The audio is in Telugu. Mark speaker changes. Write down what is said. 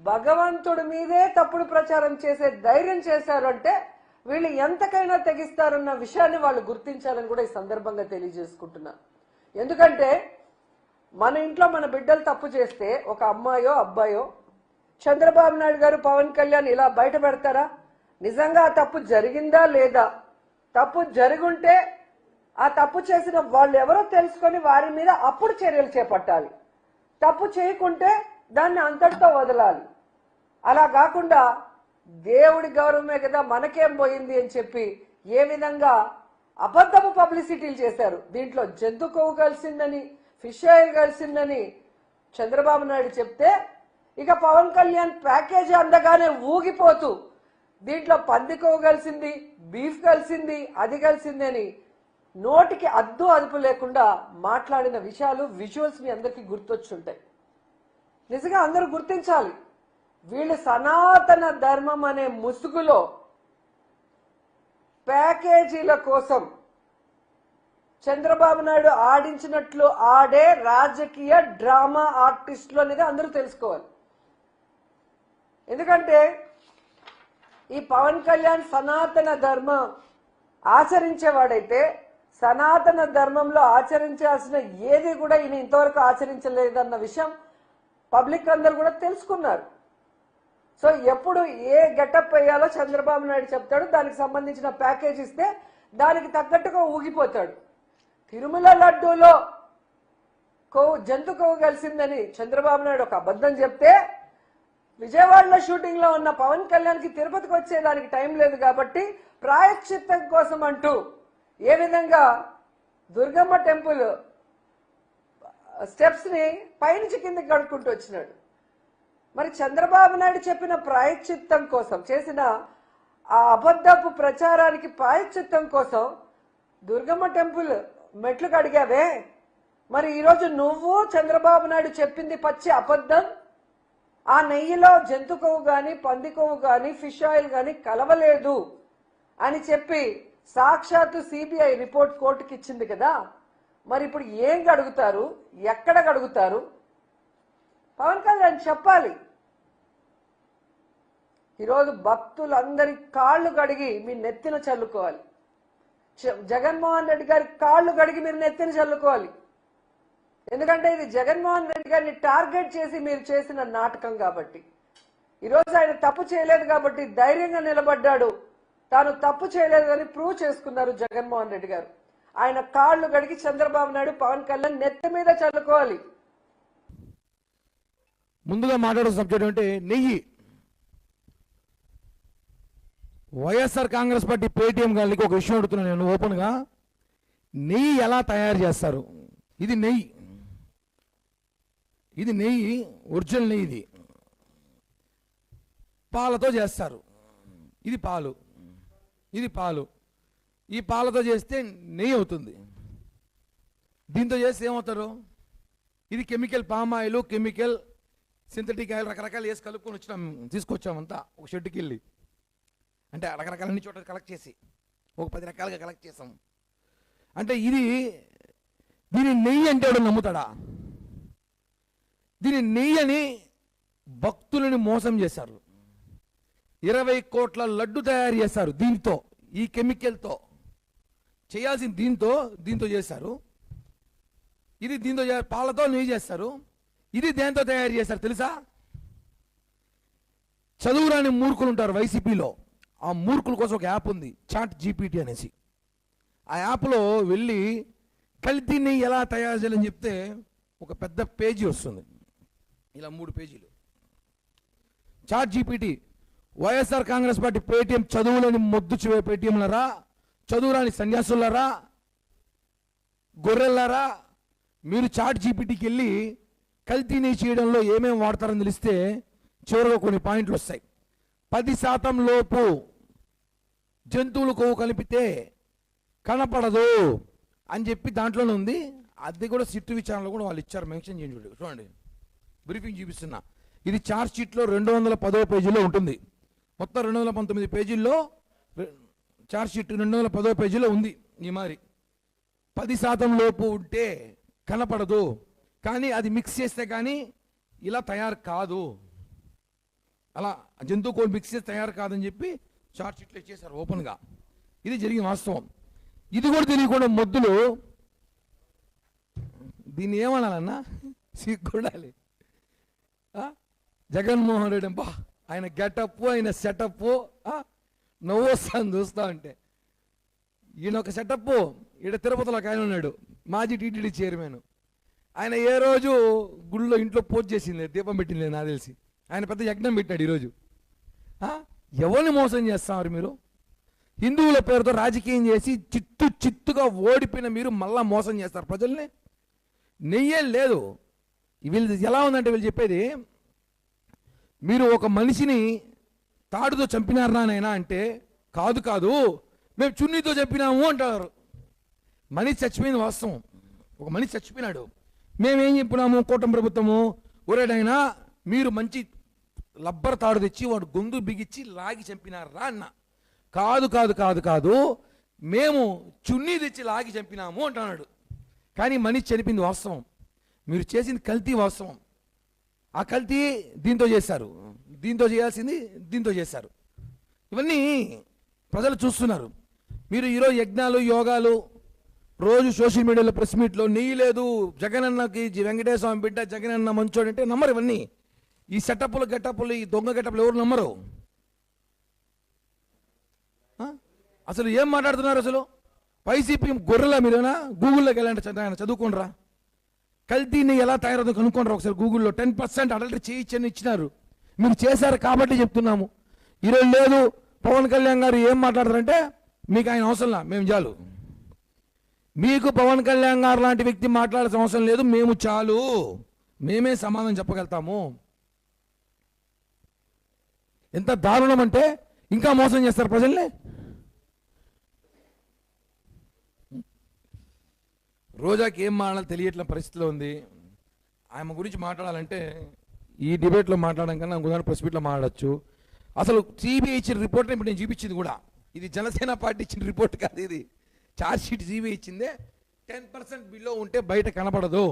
Speaker 1: భగవంతుడి మీదే తప్పుడు ప్రచారం చేసే ధైర్యం చేశారు అంటే వీళ్ళు ఎంతకైనా తెగిస్తారన్న విషయాన్ని వాళ్ళు గుర్తించాలని కూడా ఈ సందర్భంగా తెలియజేసుకుంటున్నా. ఎందుకంటే మన ఇంట్లో మన బిడ్డలు తప్పు చేస్తే ఒక అమ్మాయో అబ్బాయో చంద్రబాబు నాయుడు గారు పవన్ కళ్యాణ్ ఇలా బయట పెడతారా? నిజంగా ఆ తప్పు జరిగిందా లేదా? తప్పు జరుగుంటే ఆ తప్పు చేసిన వాళ్ళు ఎవరో తెలుసుకొని వారి మీద అప్పుడు చర్యలు చేపట్టాలి. తప్పు చేయకుంటే దాన్ని అంతటితో వదలాలి. అలా కాకుండా దేవుడి గౌరవమే కదా మనకేం పోయింది అని చెప్పి ఏ విధంగా అబద్ధపు పబ్లిసిటీలు చేశారు. దీంట్లో జంతు కొవ్వు కలిసిందని, ఫిష్ ఆయిల్ కలిసిందని చంద్రబాబు నాయుడు చెప్తే ఇక పవన్ కళ్యాణ్ ప్యాకేజీ అందగానే ఊగిపోతూ దీంట్లో పంది కొవ్వు కలిసింది, బీఫ్ కలిసింది, అది కలిసింది అని నోటికి అద్దు అదుపు లేకుండా మాట్లాడిన విషయాలు విజువల్స్ మీ అందరికీ గుర్తొచ్చుంటాయి. నిజంగా అందరూ గుర్తించాలి, వీళ్ళు సనాతన ధర్మం అనే ముసుగులో ప్యాకేజీల కోసం చంద్రబాబు నాయుడు ఆడించినట్లు ఆడే రాజకీయ డ్రామా ఆర్టిస్టులు అనేది అందరూ తెలుసుకోవాలి. ఎందుకంటే ఈ పవన్ కళ్యాణ్ సనాతన ధర్మం ఆచరించేవాడైతే సనాతన ధర్మంలో ఆచరించాల్సిన ఏది కూడా ఈయన ఇంతవరకు ఆచరించలేదన్న విషయం పబ్లిక్ అందరూ కూడా తెలుసుకున్నారు. సో ఎప్పుడు ఏ గెటప్ వేయాలో చంద్రబాబు నాయుడు చెప్తాడు, దానికి సంబంధించిన ప్యాకేజ్ ఇస్తే దానికి తగ్గట్టుగా ఊగిపోతాడు. తిరుమల లడ్డూలో జంతు కొవ్వు కలిసిందని చంద్రబాబు నాయుడు ఒక అబద్ధం చెప్తే విజయవాడలో షూటింగ్ లో ఉన్న పవన్ కళ్యాణ్ కి తిరుపతికి వచ్చేదానికి టైం లేదు కాబట్టి ప్రాయశ్చిత్తం కోసం అంటూ ఏ విధంగా దుర్గమ్మ టెంపుల్ స్టెప్స్ ని పైనుంచి కిందకి కడుక్కుంటూ వచ్చినాడు. మరి చంద్రబాబు నాయుడు చెప్పిన ప్రాయశ్చిత్తం కోసం చేసిన ఆ అబద్ధపు ప్రచారానికి ప్రాయశ్చిత్తం కోసం దుర్గమ్మ టెంపుల్ మెట్లు కడిగావే, మరి ఈరోజు నువ్వు చంద్రబాబు నాయుడు చెప్పింది పచ్చి అబద్ధం, ఆ నెయ్యిలో జంతు కొవ్వు కానీ పంది కొవ్వు కానీ ఫిష్ ఆయిల్ కానీ కలవలేదు అని చెప్పి సాక్షాత్తు సిబిఐ రిపోర్ట్ కోర్టుకి ఇచ్చింది కదా. మరి ఇప్పుడు ఏం గడుగుతారు, ఎక్కడ గడుగుతారు? పవన్ కళ్యాణ్ చెప్పాలి. ఈరోజు భక్తులందరి కాళ్ళు కడిగి మీ నెత్తిన చల్లుకోవాలి. జగన్మోహన్ రెడ్డి గారి కాళ్ళు కడిగి మీరు నెత్తిన చల్లుకోవాలి. ఎందుకంటే ఇది జగన్మోహన్ రెడ్డి గారిని టార్గెట్ చేసి మీరు చేసిన నాటకం కాబట్టి. ఈరోజు ఆయన తప్పు చేయలేదు కాబట్టి ధైర్యంగా నిలబడ్డాడు. తాను తప్పు చేయలేదు అని ప్రూవ్ చేసుకున్నారు జగన్మోహన్ రెడ్డి గారు. ఆయన కాళ్ళు కడిగి చంద్రబాబు నాయుడు పవన్ కళ్యాణ్ నెత్తి మీద చల్లుకోవాలి.
Speaker 2: ముందుగా మాట్లాడే సబ్జెక్ట్ అంటే నెయ్యి. వైఎస్ఆర్ కాంగ్రెస్ పార్టీ పేటీఎం గారికి ఒక విషయం అడుగుతున్నాను నేను ఓపెన్గా. నెయ్యి ఎలా తయారు చేస్తారు? ఇది నెయ్యి, ఇది నెయ్యి, ఒరిజినల్ నెయ్యి. ఇది పాలతో చేస్తారు. ఇది పాలు, ఇది పాలు. ఈ పాలతో చేస్తే నెయ్యి అవుతుంది. దీంతో చేస్తే ఏమవుతారు? ఇది chemical palm oil, chemical synthetic oil రకరకాలు వేసి కలుపుకొని తీసుకొచ్చామంతా ఒక షెడ్కి వెళ్ళి. అంటే రకరకాల అన్ని చోట్ల కలెక్ట్ చేసి ఒక 10 రకాలుగా కలెక్ట్ చేసాం. అంటే దీని నెయ్యి అంటే ఎవడు నమ్ముతాడా? దీని నెయ్యి అని భక్తులని మోసం చేశారు. 20 కోట్ల లడ్డు తయారు చేశారు దీంతో, ఈ కెమికల్తో చేయాల్సిన దీంతో చేశారు. ఇది దీంతో పాలతో నెయ్యి చేస్తారు. ఇది దేంతో తయారు చేస్తారు తెలుసా? చదువురాని మూర్ఖులు ఉంటారు వైసీపీలో. ఆ మూర్ఖుల కోసం ఒక యాప్ ఉంది, చాట్ జీపీటీ అనేసి. ఆ యాప్లో వెళ్ళి కల్తీ నెయ్యి ఎలా తయారు చేయాలని చెప్తే ఒక పెద్ద పేజీ వస్తుంది, ఇలా 3 పేజీలు. ChatGPT, YSR Congress party Paytm చదువులని మొద్దు పేటీఎంలరా, చదువురాని సన్యాసులరా, గొర్రెల్లారా, మీరు చాట్ జీపీటీకి వెళ్ళి కల్తీ నెయ్యి చేయడంలో ఏమేమి వాడతారని తెలిస్తే చివరిగా కొన్ని పాయింట్లు వస్తాయి. 10% లోపు జంతువులు కొవ్వు కలిపితే కనపడదు అని చెప్పి దాంట్లోనే ఉంది. అది కూడా సిట్టు విచారణలో కూడా వాళ్ళు ఇచ్చారు, మెన్షన్ చేయండి. చూడండి, బ్రీఫింగ్ చూపిస్తున్నా. ఇది చార్జ్ షీట్లో 210వ పేజీలో ఉంటుంది. మొత్తం 219 పేజీల్లో చార్జ్ షీట్ 210వ పేజీలో ఉంది. ఈ మరి 10% లోపు ఉంటే కనపడదు, కానీ అది మిక్స్ చేస్తే కానీ ఇలా తయారు కాదు. అలా జంతువు కోల్ మిక్స్ చేసి తయారు కాదని చెప్పి చార్జ్ షీట్లు ఇచ్చేశారు ఓపెన్గా. ఇది జరిగిన వాస్తవం. ఇది కూడా తెలియకుండా మొద్దులు దీన్ని ఏమనాలన్నా సిగ్గుండాలి. జగన్మోహన్ రెడ్డి బా ఆయన గెటప్ ఆయన సెటప్ నవ్వు వస్తాను చూస్తా ఉంటే. ఈయన ఒక సెటప్. ఈడ తిరుపతిలో ఒక ఆయన ఉన్నాడు, మాజీ టీటీడీ చైర్మన్. ఆయన ఏ రోజు గుళ్ళో ఇంట్లో పూజ చేసింది, దీపం పెట్టింది నాకు తెలిసి. ఆయన పెద్ద యజ్ఞం పెట్టాడు ఈరోజు. ఎవరిని మోసం చేస్తున్నారు మీరు? హిందువుల పేరుతో రాజకీయం చేసి చిత్తుగా ఓడిపోయిన మీరు మళ్ళా మోసం చేస్తారు ప్రజల్ని. నెయ్యే లేదు. వీళ్ళు ఎలా ఉందంటే వీళ్ళు చెప్పేది, మీరు ఒక మనిషిని తాడుతో చంపినారనైనా అంటే కాదు మేము చున్నీతో చంపినాము అంటారు. మనిషి చచ్చిపోయింది వాస్తవం. ఒక మనిషి చచ్చిపోయినాడు. మేమేం చెప్పినాము కూటమి ప్రభుత్వము, ఒరేడైనా మీరు మంచి లబ్బర్ తాడు తెచ్చి వాడు గొంతు బిగిచ్చి లాగి చంపినారా అన్న. కాదు మేము చున్నీ తెచ్చి లాగి చంపినాము అంటున్నాడు. కానీ మనిషి చనిపోయింది వాస్తవం. మీరు చేసింది కల్తీ వాస్తవం. ఆ కల్తీ దీంతో చేశారు, దీంతో చేయాల్సింది దీంతో చేశారు. ఇవన్నీ ప్రజలు చూస్తున్నారు. మీరు ఈరోజు యజ్ఞాలు యోగాలు రోజు సోషల్ మీడియాలో ప్రెస్ మీట్లో నెయ్యి లేదు జగనన్నకి వెంకటేశ్వర స్వామి బిడ్డ జగనన్న మంచోడు అంటే నమ్మరు. ఇవన్నీ ఈ సెటప్లు గెటప్లు ఈ దొంగ గెటప్లు ఎవరు నమ్మరు. అసలు ఏం మాట్లాడుతున్నారు? అసలు వైసీపీ గొర్రెలా మీరేనా? గూగుల్లోకి వెళ్ళండి, చదువుకోండిరా. కల్తీని ఎలా తయారవుతుందో కనుక్కోండి ఒకసారి గూగుల్లో. 10% అడల్టరీ చేయొచ్చని ఇచ్చినారు. మీరు చేశారు కాబట్టి చెప్తున్నాము. ఈరోజు లేదు. పవన్ కళ్యాణ్ గారు ఏం మాట్లాడతారంటే మీకు ఆయన అవసరంలా, మేము చాలు. మీకు పవన్ కళ్యాణ్ గారు లాంటి వ్యక్తి మాట్లాడాల్సిన అవసరం లేదు, మేము చాలు, మేమే సమాధానం చెప్పగలుగుతాము. ఎంత దారుణం అంటే ఇంకా మోసం చేస్తారు ప్రజల్ని. రోజాకి ఏం మాట్లాడాలో తెలియట్ల పరిస్థితిలో ఉంది. ఆమె గురించి మాట్లాడాలంటే ఈ డిబేట్లో మాట్లాడడం కన్నా ఉదాహరణ ప్రెస్ మీట్లో మాట్లాడచ్చు. అసలు సిబిఐ ఇచ్చిన రిపోర్ట్ ఇప్పుడు నేను చూపించింది కూడా ఇది జనసేన పార్టీ ఇచ్చిన రిపోర్ట్ కాదు. ఇది ఛార్జ్ షీట్ సిబిఐ ఇచ్చిందే. 10% బిలో ఉంటే బయట కనపడదు.